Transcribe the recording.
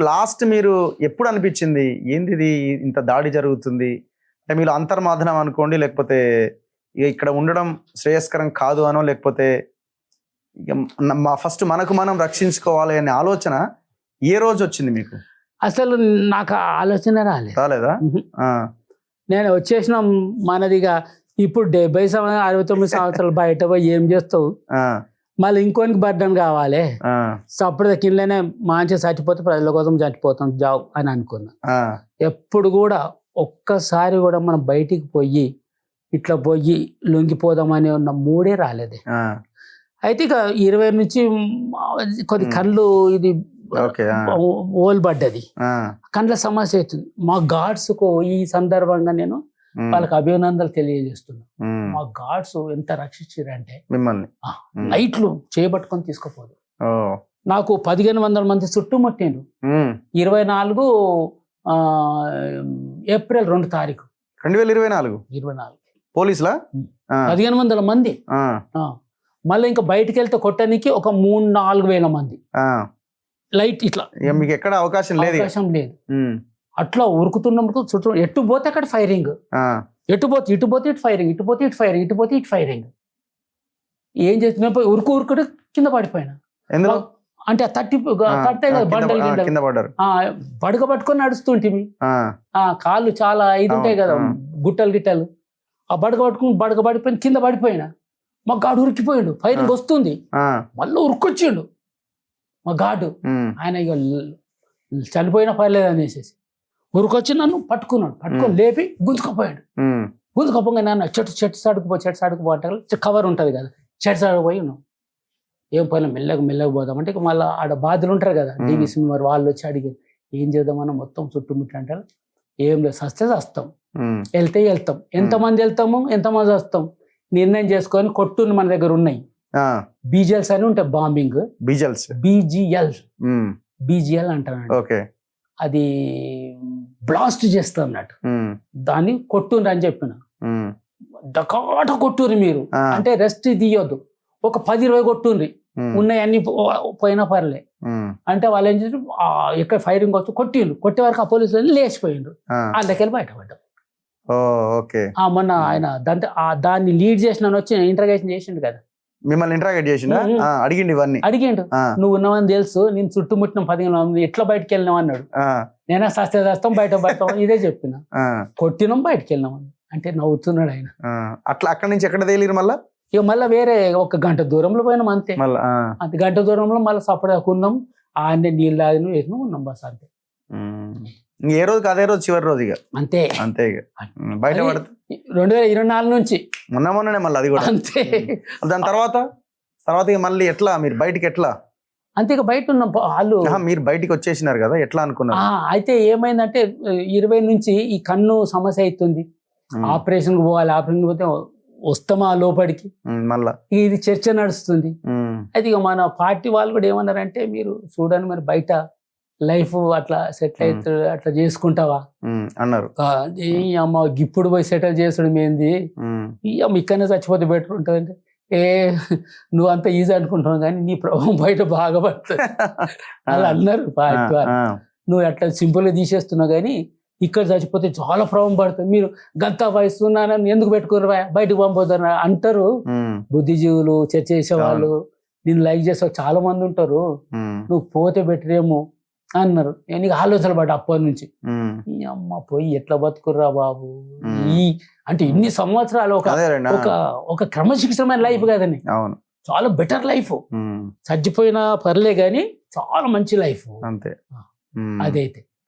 Last మీరు ఎప్పుడు అనిపించింది ఏంది ఇది ఇంత దాడి జరుగుతుంది అంటే మీరు అంతర్మాధనం అనుకోండి, లేకపోతే ఇక ఇక్కడ ఉండడం శ్రేయస్కరం కాదు అనో, లేకపోతే ఇక ఫస్ట్ మనకు మనం రక్షించుకోవాలి అనే ఆలోచన ఏ రోజు వచ్చింది మీకు? అసలు నాకు ఆలోచన రాలేదా? నేను వచ్చేసిన మనదిగా ఇప్పుడు 69 సంవత్సరాలు బయట పోయి ఏం చేస్తావు, మళ్ళీ ఇంకోనికి బర్డన్ కావాలి, అప్పుడు కిందనే మంచిగా చచ్చిపోతే ప్రజల కోసం చచ్చిపోతాం జాబ్ అని అనుకున్నా. ఎప్పుడు కూడా ఒక్కసారి కూడా మనం బయటికి పోయి ఇట్లా పోయి లొంగిపోదామని ఉన్న మూడే రాలేదు. అయితే ఇక 20 నుంచి కొద్ది కళ్ళు ఇది ఓల్ పడ్డది, కండ్ల సమస్య అవుతుంది. మా గాడ్స్ కు ఈ సందర్భంగా నేను వాళ్ళకి అభినందనలు తెలియజేస్తున్నా. మా గాడ్స్ ఎంత రక్షించారంటే మిమ్మల్ని నైట్లు చేపట్టుకొని తీసుకుపోదు. నాకు 1500 మంది చుట్టుముట్టిండు. 24 ఏప్రిల్ 2 తారీఖు 2024 పోలీసులా 1500 మంది. మళ్ళీ ఇంకా బయటకు వెళ్తే కొట్టడానికి ఒక 3-4 వేల మంది లైట్ ఇట్లా. మీకు ఎక్కడ అవకాశం లేదు. అట్లా ఉరుకుతున్నప్పుడు చుట్టూ ఎటు పోతే అక్కడ ఫైరింగ్, ఇటు పోతే ఇటు ఫైరింగ్, ఇటు పోతే ఇటు ఫైరింగ్. ఏం చేస్తున్నా ఉరుకుడు కింద పడిపోయినా. అంటే తట్టే బండలు బడక పట్టుకొని నడుస్తుంటివి. కాళ్ళు చాలా ఇది ఉంటాయి కదా, గుట్టలు. ఆ బడక పడిపోయిన కింద పడిపోయినా. మా గాడు ఉరికిపోయాడు, ఫైరింగ్ వస్తుంది, మళ్ళీ ఉరుకొచ్చిండు మా గాడు. ఆయన ఇక చనిపోయినా పర్లేదు అనేసి ఉరికొచ్చి నన్ను పట్టుకొని లేపి గుంజుకపోయాడు. గుంజుకపోగా నన్ను చెట్టు సాడుకుపో అంటే కవర్ ఉంటుంది కదా, చెట్టు సాడుకుపోయి ఉన్నాం. ఏం పోయినా మెల్లగా పోదామంటే ఇక మళ్ళీ ఆడ బాధలు ఉంటారు కదా, డీవీసీ మరి వాళ్ళు వచ్చి అడిగారు ఏం చేద్దామన్నా. మొత్తం చుట్టుముట్టి అంటారు ఏం లేదు, సస్తే వస్తాం, వెళ్తాం. ఎంతమంది వెళ్తాము ఎంతమంది వస్తాం నిర్ణయం చేసుకొని కొట్టుని మన దగ్గర ఉన్నాయి. బీజిఎల్స్ అని ఉంటాయి, బాంబింగ్ బీజిఎల్ అంటారు. అది బ్లాస్ట్ చేస్తా అన్నట్టు, దాన్ని కొట్టుని అని చెప్పిన. డకాట కొట్టుని మీరు అంటే రెస్ట్ తీయొద్దు, ఒక 10-20 కొట్టుండ్రి, ఉన్నాయి అన్ని పోయినా పర్లే అంటే వాళ్ళు ఏం చేసి ఎక్కడ ఫైరింగ్ వస్తూ కొట్టే వరకు ఆ పోలీసులు లేచిపోయిండ్రు. అందుకెళ్ళి బయటపడ్డాం. మొన్న ఆయన దాన్ని లీడ్ చేసిన వచ్చి ఇంటర్గేషన్ చేసిండు కదా, మిమ్మల్ని ఇంటరాగేట్ చేసిండు, అడిగిండు నువ్వు ఉన్నావని తెలుసు, నేను చుట్టుముట్టిన 15 మంది ఎట్లా బయటకు వెళ్ళినావు అన్నాడు. నేనే చేస్తాం బయట ఇదే చెప్పిన. కొట్టినాం బయటకు వెళ్ళినాం అంటే నవ్వుతున్నాడు ఆయన. అట్లా అక్కడి నుంచి ఎక్కడ తేలిరు మళ్ళా? ఇక మళ్ళీ వేరే 1 గంట దూరంలో పోయినాం అంతే. అంతే గంట దూరంలో మళ్ళీ సపరేట్ ఉన్నాం, ఆనే నీళ్ళు తాగిన వేసినాం, ఉన్నాం బస్ అంతే. ఏ రోజుకి అదే రోజు చివరి రోజు ఇక అంతే. ఇక బయట 2024 నుంచి మొన్ననే మళ్ళీ అది కూడా అంతే. దాని తర్వాత ఇక మళ్ళీ ఎట్లా మీరు బయటికి ఎట్లా? అంతే ఇక బయట ఉన్నాం. వాళ్ళు మీరు బయటికి వచ్చేసినారు కదా, ఎట్లా అనుకున్నారు? అయితే ఏమైందంటే 20 నుంచి ఈ కన్ను సమస్య అవుతుంది, ఆపరేషన్ పోవాలి, ఆపరేషన్ పోతే వస్తామా లోపలికి, మళ్ళా ఇది చర్చ నడుస్తుంది. అయితే ఇక మన పార్టీ వాళ్ళు కూడా ఏమన్నారంటే మీరు చూడండి మరి బయట లైఫ్ అట్లా సెటిల్ అయితే అట్లా చేసుకుంటావా అన్నారు. అమ్మ ఇప్పుడు పోయి సెటిల్ చేసుడు ఏంది, ఈ అమ్మ ఇక్కడనే చచ్చిపోతే బెటర్ ఉంటుంది అంటే నువ్వు అంత ఈజీ అనుకుంటున్నావు కానీ నీ ప్రభావం బయట బాగా పడుతుంది అలా అన్నారు పార్టీ వాళ్ళు. నువ్వు అట్లా సింపుల్ గా తీసేస్తున్నావు కానీ ఇక్కడ చచ్చిపోతే చాలా ప్రభావం పడుతుంది, మీరు గంత వయసున్నానని ఎందుకు పెట్టుకున్నారు బయటకు పంపుతారు అంటారు బుద్ధిజీవులు, చర్చ చేసేవాళ్ళు, నేను లైక్ చేసే చాలా మంది ఉంటారు, నువ్వు పోతే బెటరేమో అన్నారు. నీకు ఆలోచనలు పడ్డా అప్పటి నుంచి. ఈ అమ్మ పోయి ఎట్లా బతుకుర్రా బాబు, అంటే ఇన్ని సంవత్సరాలు ఒక క్రమశిక్షణమైన లైఫ్ కదండి, చాలా బెటర్ లైఫ్, చచ్చిపోయినా పర్లే గాని చాలా మంచి లైఫ్ అంతే. అదైతే